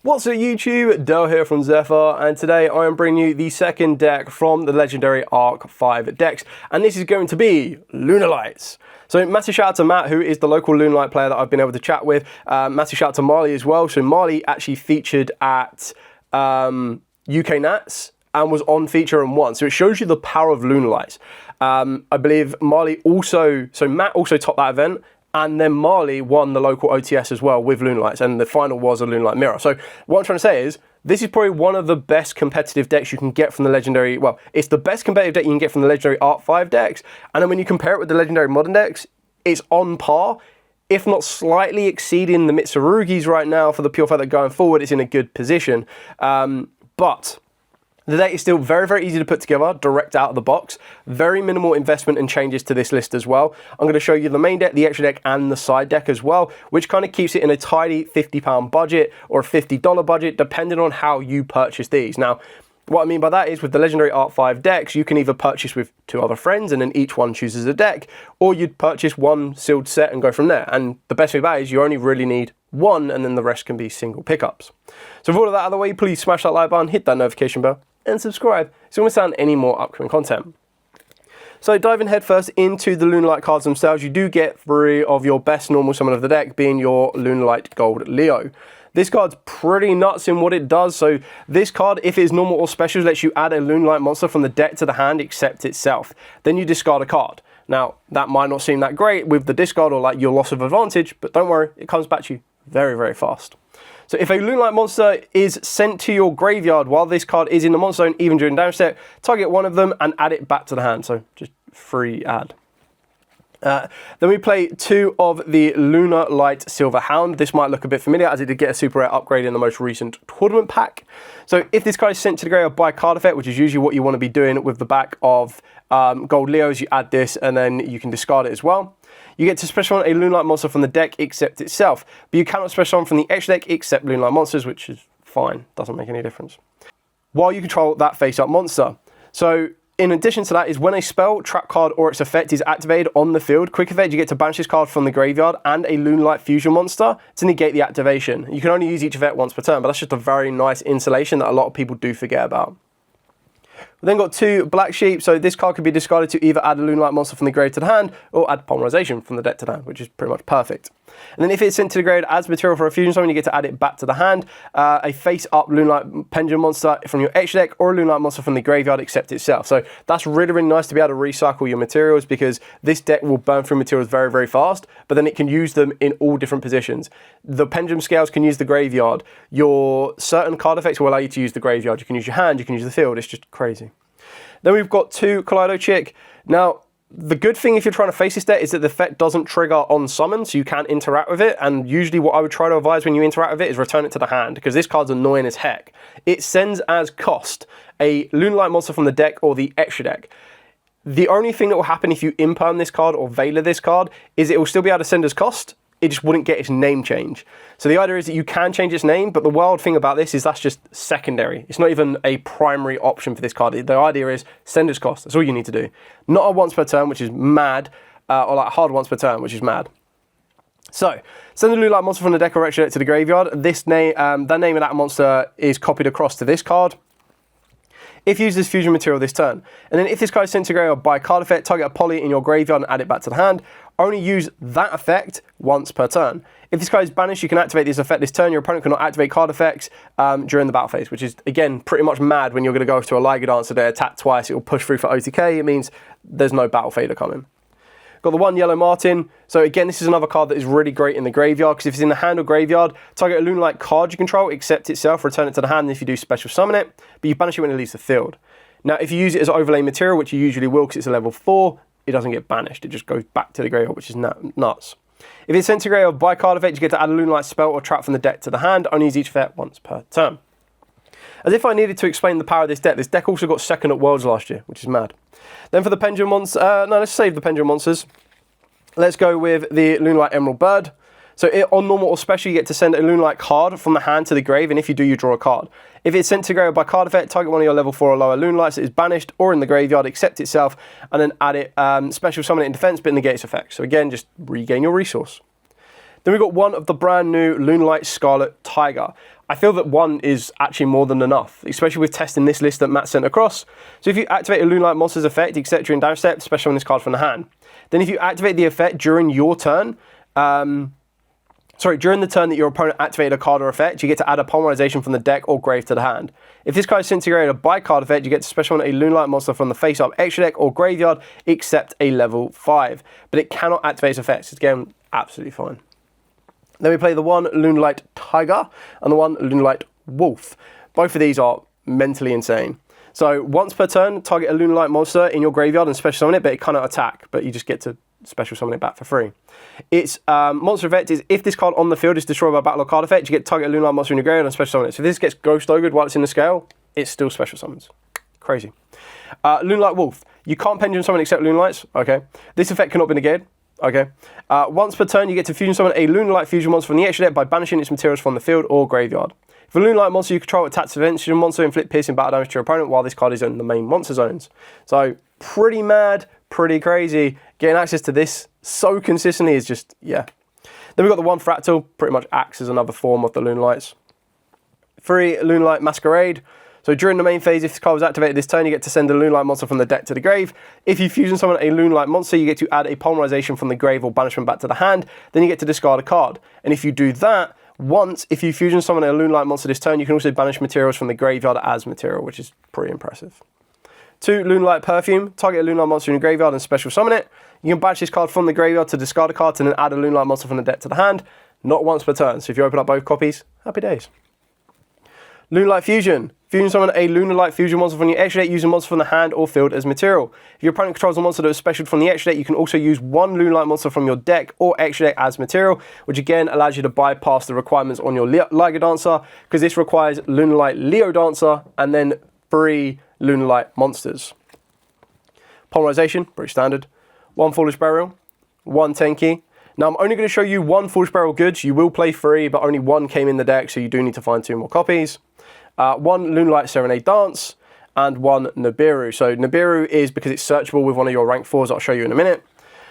What's up YouTube, Dell here from Zephyr, and today I am bringing you the second deck from the legendary Arc 5 decks, and this is going to be Lunalights. So massive shout out to Matt, who is the local Lunalight player that I've been able to chat with. Massive shout out to Marley as well. So Marley actually featured at UK Nats and was on feature and won. So it shows you the power of Lunalights. I believe Marley also, so Matt also topped that event, and then Marley won the local OTS as well with Lunalights, and the final was a Lunalight Mirror. So what I'm trying to say is, this is probably one of the best competitive decks you can get from the legendary, well, it's the best competitive deck you can get from the legendary Arc 5 decks, and then when you compare it with the legendary modern decks, it's on par, if not slightly exceeding the Mitsurugis right now. For the pure fact that going forward, it's in a good position. But the deck is still very, very easy to put together, direct out of the box. Very minimal investment and changes to this list as well. I'm going to show you the main deck, the extra deck, and the side deck as well, which kind of keeps it in a tidy £50 budget or a $50 budget, depending on how you purchase these. Now, what I mean by that is with the legendary Arc 5 decks, you can either purchase with 2 other friends and then each one chooses a deck, or you'd purchase one sealed set and go from there. And the best thing about it is you only really need one, and then the rest can be single pickups. So with all of that out of the way, please smash that like button, hit that notification bell, and subscribe so you don't miss out on any more upcoming content. So diving headfirst into the Lunalight cards themselves, you do get 3 of your best normal summon of the deck, being your Lunalight Gold Leo. This card's pretty nuts in what it does. So this card, if it is normal or special, lets you add a Lunalight monster from the deck to the hand except itself. Then you discard a card. Now, that might not seem that great with the discard or like your loss of advantage, but don't worry, it comes back to you very, very fast. So if a Lunalight monster is sent to your graveyard while this card is in the monster zone, even during damage step, target one of them and add it back to the hand. So just free add. Then we play 2 of the Lunalight Silver Hound. This might look a bit familiar as it did get a super rare upgrade in the most recent tournament pack. So if this card is sent to the graveyard by card effect, which is usually what you want to be doing with the back of Gold Leos, you add this and then you can discard it as well. You get to special summon a Lunalight monster from the deck except itself, but you cannot special summon from the extra deck except Lunalight monsters, which is fine, doesn't make any difference, while you control that face-up monster. So in addition to that is when a spell, trap card, or its effect is activated on the field, quick effect, you get to banish this card from the graveyard and a Lunalight fusion monster to negate the activation. You can only use each effect once per turn, but that's just a very nice insulation that a lot of people do forget about. We then got 2 Black Sheep, so this card can be discarded to either add a Lunalight monster from the grave to the hand, or add Polymerization from the deck to the hand, which is pretty much perfect. And then if it's sent to the grave as material for a fusion summon, you get to add it back to the hand. A face-up Lunalight Pendulum monster from your extra deck, or a Lunalight monster from the graveyard except itself. So that's really, really nice to be able to recycle your materials, because this deck will burn through materials very, very fast, but then it can use them in all different positions. The Pendulum Scales can use the graveyard. Your certain card effects will allow you to use the graveyard. You can use your hand, you can use the field. It's just crazy. Then we've got 2 Kaleido Chick. Now, the good thing if you're trying to face this deck is that the effect doesn't trigger on summon, so you can interact with it, and usually what I would try to advise when you interact with it is return it to the hand, because this card's annoying as heck. It sends as cost a Lunalight monster from the deck or the extra deck. The only thing that will happen if you imperm this card or Veiler this card is it will still be able to send as cost, it just wouldn't get its name change. So the idea is that you can change its name, but the wild thing about this is that's just secondary. It's not even a primary option for this card. The idea is send as cost. That's all you need to do. Not a once per turn, which is mad, or like hard once per turn, which is mad. So send the Lunalight monster from the deck or extra deck to the graveyard. This name, the name of that monster is copied across to this card. If used as fusion material this turn. And then if this card is sent to graveyard by card effect, target a poly in your graveyard and add it back to the hand. Only use that effect once per turn. If this card is banished, you can activate this effect this turn. Your opponent cannot activate card effects during the battle phase, which is, again, pretty much mad when you're going to go to a Liga Dancer there, attack twice, it will push through for OTK. It means there's no battle fader coming. Got the 1 Yellow Martin. So again, this is another card that is really great in the graveyard, because if it's in the hand or graveyard, target a Lunalight card you control, except itself, return it to the hand, and if you do special summon it, but you banish it when it leaves the field. Now, if you use it as overlay material, which you usually will because it's a level 4, it doesn't get banished. It just goes back to the graveyard, which is nuts. If it's sent to graveyard by card effect, you get to add a Lunalight spell or trap from the deck to the hand. Only use each effect once per turn. As if I needed to explain the power of this deck also got second at Worlds last year, which is mad. Then for the Pendulum monsters, no, let's save the Pendulum monsters. Let's go with the Lunalight Emerald Bird. So on normal or special, you get to send a Lunalight card from the hand to the grave, and if you do, you draw a card. If it's sent to graveyard by card effect, target one of your level 4 or lower Lunalights that is banished or in the graveyard, except itself, and then add it, special summon it in defense, but negate its effects. So again, just regain your resource. Then we've got one of the brand new Lunalight Scarlet Tiger. I feel that 1 is actually more than enough, especially with testing this list that Matt sent across. So if you activate a Lunalight monster's effect, except during damage step, special on this card from the hand. Then if you activate the effect during your turn, during the turn that your opponent activated a card or effect, you get to add a polymerization from the deck or grave to the hand. If this card is disintegrated by card effect, you get to special on a Lunalight monster from the face-up extra deck or graveyard, except a level 5. But it cannot activate its effects. It's, again, absolutely fine. Then we play the one Lunalight Tiger and the one Lunalight Wolf. Both of these are mentally insane. So once per turn, target a Lunalight monster in your graveyard and special summon it, but it cannot attack, but you just get to special summon it back for free. Its monster effect is if this card on the field is destroyed by a battle or card effect, you get to target a Lunalight monster in your graveyard and special summon it. So if this gets Ghost Ogred while it's in the scale, it's still special summons. Crazy. Lunalight Wolf. You can't pendulum summon except Lunalights. Okay. This effect cannot be negated. Okay. Once per turn, you get to fusion summon a Lunalight fusion monster from the extra deck by banishing its materials from the field or graveyard. If a Lunalight monster you control attacks a fusion monster, inflict piercing battle damage to your opponent while this card is in the main monster zones. So pretty mad, pretty crazy. Getting access to this so consistently is just, yeah. Then we've got the one Fractal, pretty much acts as another form of the Lunalights. 3 Lunalight Masquerade. So during the main phase, if this card was activated this turn, you get to send a Lunalight monster from the deck to the grave. If you fusion summon a Lunalight monster, you get to add a polymerization from the grave or banishment back to the hand. Then you get to discard a card. And if you do that, once, if you fusion summon a Lunalight monster this turn, you can also banish materials from the graveyard as material, which is pretty impressive. 2 Lunalight Perfume. Target a Lunalight monster in your graveyard and special summon it. You can banish this card from the graveyard to discard a card and then add a Lunalight monster from the deck to the hand. Not once per turn. So if you open up both copies, happy days. Lunalight Fusion. Fusion summon a Lunalight Fusion monster from your extra deck using monster from the hand or field as material. If your opponent controls a monster that is special from the extra deck, you can also use 1 Lunalight monster from your deck or extra deck as material, which again allows you to bypass the requirements on your Liger Dancer, because this requires Lunalight Leo Dancer and then 3 Lunalight monsters. Polymerization, pretty standard. 1 Foolish Burial, 1 Tenki. Now I'm only going to show you 1 Foolish Burial goods. You will play 3, but only 1 came in the deck, so you do need to find 2 more copies. 1 Lunalight Serenade Dance, and 1 Nibiru. So Nibiru is because it's searchable with one of your rank 4s that I'll show you in a minute.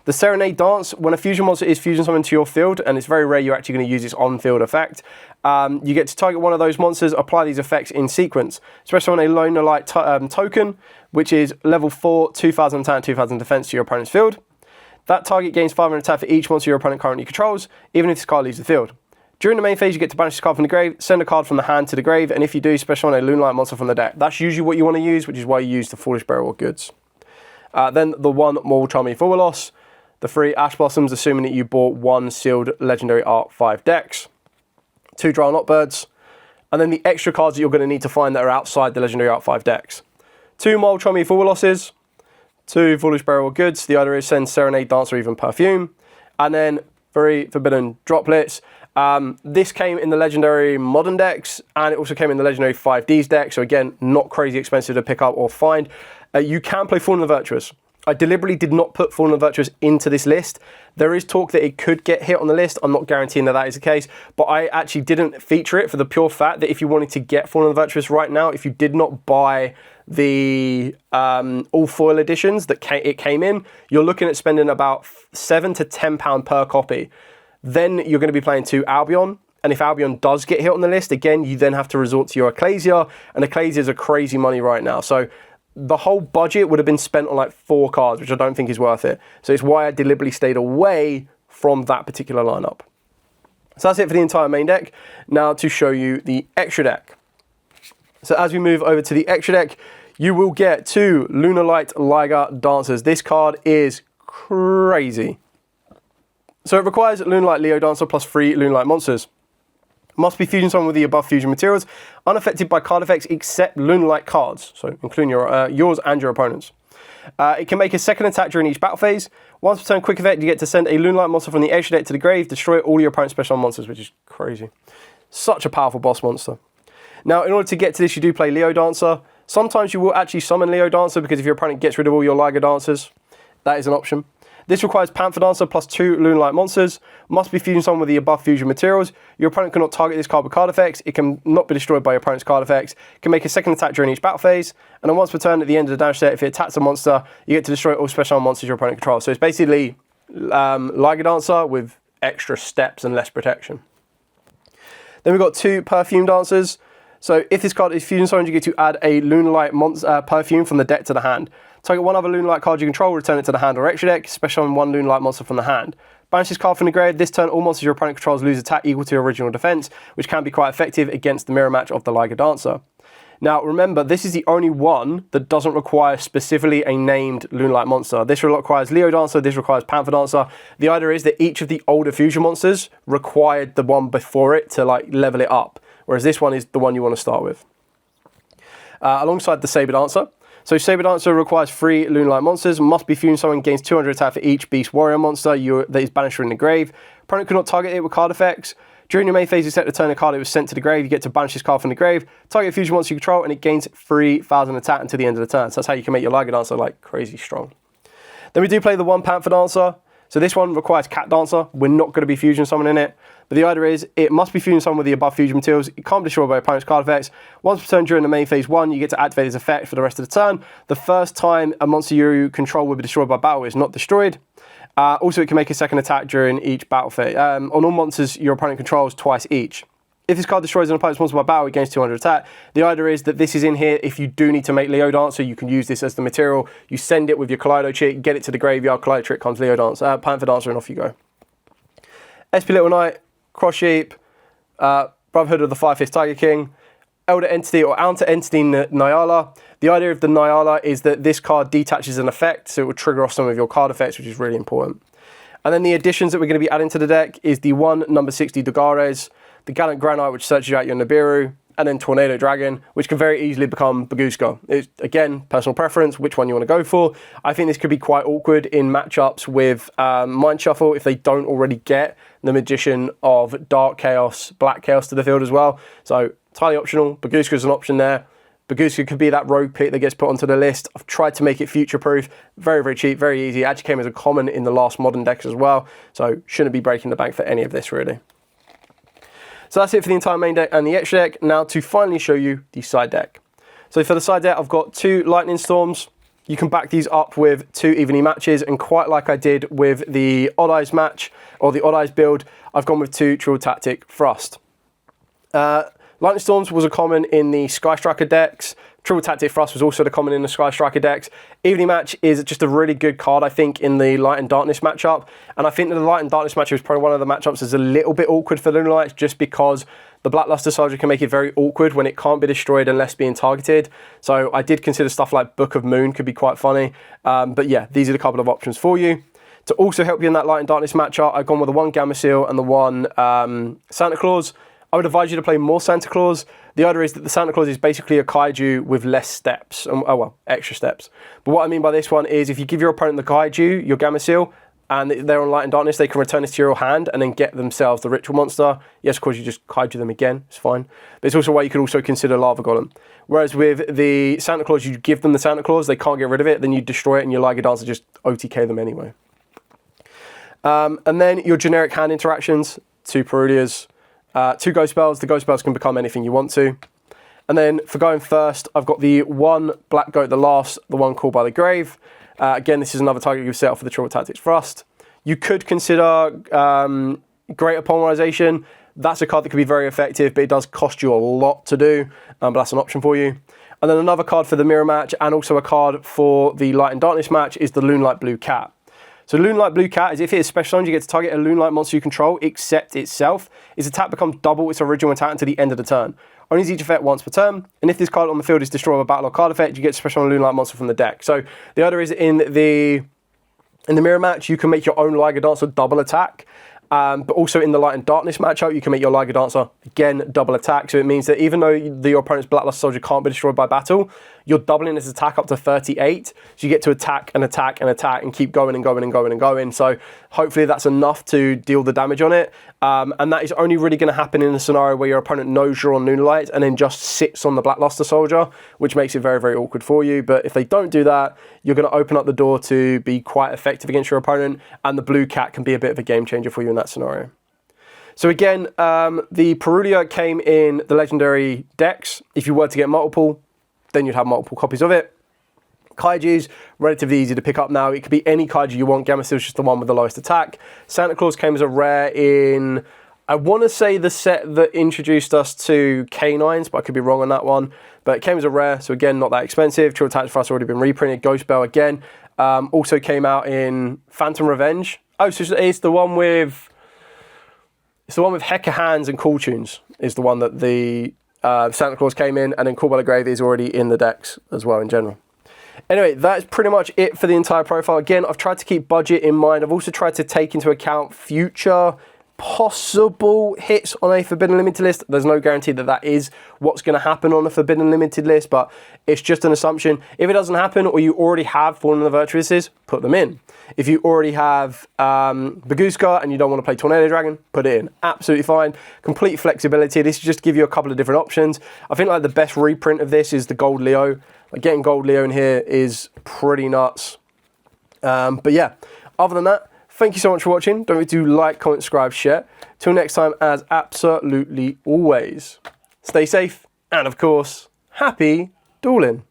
The Serenade Dance, when a fusion monster is fusion summoned to your field, and it's very rare you're actually going to use its on-field effect, you get to target one of those monsters, apply these effects in sequence. Especially on a Lunalight token, which is level 4, 2000 attack, 2000 defense to your opponent's field. That target gains 500 attack for each monster your opponent currently controls, even if this card leaves the field. During the main phase, you get to banish this card from the grave, send a card from the hand to the grave, and if you do, special on a Lunalight monster from the deck. That's usually what you want to use, which is why you use the Foolish Burial or goods. Then the 1 Mortal Charming Forward, the 3 Ash Blossoms, assuming that you bought 1 sealed Legendary Arc 5 decks, 2 Drow Knotbirds, and then the extra cards that you're going to need to find that are outside the Legendary Arc 5 decks. 2 Mortal Charming Forward, 2 Foolish Burial or goods, the other is send Serenade Dance or even Perfume, and then 3 Forbidden Droplets. This came in the Legendary Modern decks, and it also came in the Legendary 5Ds deck, so again, not crazy expensive to pick up or find. You can play Fallen the Virtuous. I deliberately did not put Fallen the Virtuous into this list. There is talk that it could get hit on the list. I'm not guaranteeing that that is the case, but I actually didn't feature it for the pure fact that if you wanted to get Fallen the Virtuous right now, if you did not buy the all foil editions that it came in, you're looking at spending about £7 to £10 per copy. Then you're going to be playing 2 Albion, and if Albion does get hit on the list, again, you then have to resort to your Ecclesia, and Ecclesias are crazy money right now. So the whole budget would have been spent on like 4 cards, which I don't think is worth it. So it's why I deliberately stayed away from that particular lineup. So that's it for the entire main deck. Now to show you the extra deck. So as we move over to the extra deck, you will get 2 Lunalight Liger Dancers. This card is crazy. So it requires Lunalight Leo Dancer plus 3 Lunalight monsters. Must be fusion summoned with the above fusion materials, unaffected by card effects except Lunalight cards, so including yours and your opponent's. It can make a second attack during each battle phase. Once per turn quick effect, you get to send a Lunalight monster from the extra deck to the grave, destroy all your opponent's special monsters, which is crazy. Such a powerful boss monster. Now, in order to get to this, you do play Leo Dancer. Sometimes you will actually summon Leo Dancer because if your opponent gets rid of all your Liger Dancers, that is an option. This requires Panther Dancer plus 2 Lunalight monsters. Must be fusion summoned with the above fusion materials. Your opponent cannot target this card with card effects. It can not be destroyed by your opponent's card effects. It can make a second attack during each battle phase. And then once per turn at the end of the damage set, if it attacks a monster, you get to destroy all special monsters your opponent controls. So it's basically Liger Dancer with extra steps and less protection. Then we've got 2 Perfume Dancers. So if this card is Fusion Summoned, you get to add a Lunalight Perfume from the deck to the hand. Target one other Lunalight card you control, return it to the hand or extra deck, special on 1 Lunalight monster from the hand. Banish this card from the grave. This turn, all monsters your opponent controls lose attack equal to your original defense, which can be quite effective against the mirror match of the Liger Dancer. Now remember, this is the only one that doesn't require specifically a named Lunalight monster. This requires Leo Dancer, this requires Panther Dancer. The idea is that each of the older fusion monsters required the one before it to like level it up, whereas this one is the one you want to start with. Alongside the Saber Dancer. So Saber Dancer requires 3 Lunalight monsters, must be Fusion Summoned, gains 200 attack for each Beast Warrior monster that is banished from the grave. Opponent cannot target it with card effects. During your main phase, except the turn a card it was sent to the grave, you get to banish this card from the grave, target a fusion monster you control, and it gains 3,000 attack until the end of the turn. So that's how you can make your Liger Dancer like crazy strong. Then we do play the 1 Panther Dancer. So this one requires Cat Dancer. We're not going to be Fusion Summoning it. But the idea is, it must be Fusion Summoned with the above fusion materials. It can't be destroyed by opponent's card effects. Once per turn during the main phase 1, you get to activate this effect for the rest of the turn. The first time a monster you control will be destroyed by battle is not destroyed. Also, it can make a second attack during each battle phase. On all monsters your opponent controls twice each. If this card destroys an opponent's monster by battle, it gains 200 attack. The idea is that this is in here if you do need to make Leo Dancer, you can use this as the material. You send it with your Kaleido Chick, get it to the graveyard, Kaleido Trick comes Leo Dancer, Panther Dancer, and off you go. SP Little Knight, Cross Sheep, Brotherhood of the Fire-Fist Tiger King, Elder Entity or Outer Entity Nyala. The idea of the Nyala is that this card detaches an effect, so it will trigger off some of your card effects, which is really important. And then the additions that we're going to be adding to the deck is the 1 number 60 Dogares, the Gallant Granite, which searches out your Nibiru, and then Tornado Dragon, which can very easily become Baguska. It's, again, personal preference, which one you want to go for. I think this could be quite awkward in matchups with Mind Shuffle if they don't already get the Magician of Dark Chaos, Black Chaos to the field as well. So, entirely optional. Baguska is an option there. Baguska could be that rogue pick that gets put onto the list. I've tried to make it future-proof. Very, very cheap, very easy. It actually came as a common in the last modern decks as well. So, shouldn't be breaking the bank for any of this, really. So that's it for the entire main deck and the extra deck. Now to finally show you the side deck. So for the side deck, I've got 2 Lightning Storms. You can back these up with 2 evenly matches, and quite like I did with the Odd Eyes match, or the Odd Eyes build, I've gone with 2 Triple Tactic Thrust. Lightning Storms was a common in the Sky Striker decks. Triple Tactic Thrust was also the common in the Sky Striker decks. Evening Match is just a really good card, I think, in the Light and Darkness matchup. And I think that the Light and Darkness matchup is probably one of the matchups that's a little bit awkward for Lunalight, just because the Blackluster Soldier can make it very awkward when it can't be destroyed unless being targeted. So I did consider stuff like Book of Moon could be quite funny. But yeah, these are the couple of options for you. To also help you in that Light and Darkness matchup, I've gone with the 1 Gamma Seal and the 1 Santa Claus. I would advise you to play more Santa Claus. The idea is that the Santa Claus is basically a kaiju with less steps. Oh well, extra steps. But what I mean by this one is if you give your opponent the kaiju, your Gamma Seal, and they're on Light and Darkness, they can return it to your hand and then get themselves the Ritual Monster. Yes, of course, you just kaiju them again. It's fine. But it's also why you could also consider Lava Golem. Whereas with the Santa Claus, you give them the Santa Claus, they can't get rid of it, then you destroy it and your Liger Dancer just OTK them anyway. And then your generic hand interactions, 2 Perulias, 2 Ghost Spells. The Ghost Spells can become anything you want to. And then for going first, I've got the 1 Black Goat, the last, the 1 Called by the Grave. Again, this is another target you've set up for the Triple Tactics Thrust. You could consider Greater Polymerization. That's a card that could be very effective, but it does cost you a lot to do. But that's an option for you. And then another card for the Mirror match, and also a card for the Light and Darkness match, is the Lunalight Blue Cat. So Lunalight Blue Cat is if it is special summons, you get to target a Lunalight monster you control, except itself. Its attack becomes double its original attack until the end of the turn. Only each effect once per turn, and if this card on the field is destroyed by battle or card effect, you get to special summon a Lunalight monster from the deck. So the idea is in the Mirror match, you can make your own Liger Dancer double attack. But also in the Light and Darkness matchup, you can make your Liger Dancer, again, double attack. So it means that even though your opponent's Blackluster Soldier can't be destroyed by battle, you're doubling its attack up to 38. So you get to attack and attack and attack and keep going and going and going and going. So hopefully that's enough to deal the damage on it. And that is only really going to happen in a scenario where your opponent knows you're on Lunalight and then just sits on the Blackluster Soldier, which makes it very, very awkward for you. But if they don't do that, you're going to open up the door to be quite effective against your opponent, and the Blue Cat can be a bit of a game changer for you in that scenario. So again, the Perulia came in the Legendary decks. If you were to get multiple, then you'd have multiple copies of it. Kaiju's relatively easy to pick up now. It could be any kaiju you want. Gamma Steel's just the one with the lowest attack. Santa Claus came as a rare in, I want to say the set that introduced us to Canines, but I could be wrong on that one. But it came as a rare, so again, not that expensive. True Attacks for us already been reprinted. Ghost Bell again. Also came out in Phantom Revenge. Oh, so it's the one with... It's the one with Hecker Hands and Cool Tunes is the one that the Santa Claus came in, and then Call by the Grave is already in the decks as well in general. Anyway, that's pretty much it for the entire profile. Again, I've tried to keep budget in mind. I've also tried to take into account future possible hits on a Forbidden Limited list. There's no guarantee that that is what's going to happen on a Forbidden Limited list, but it's just an assumption. If it doesn't happen, or you already have Fallen of the Virtuoses, put them in. If you already have Baguska and you don't want to play Tornado Dragon, put it in. Absolutely fine. Complete flexibility. This is just to give you a couple of different options. I think like the best reprint of this is the Gold Leo. Like, getting Gold Leo in here is pretty nuts. But yeah, other than that, thank you so much for watching. Don't forget to like, comment, subscribe, share. Till next time, as absolutely always, stay safe and, of course, happy dueling.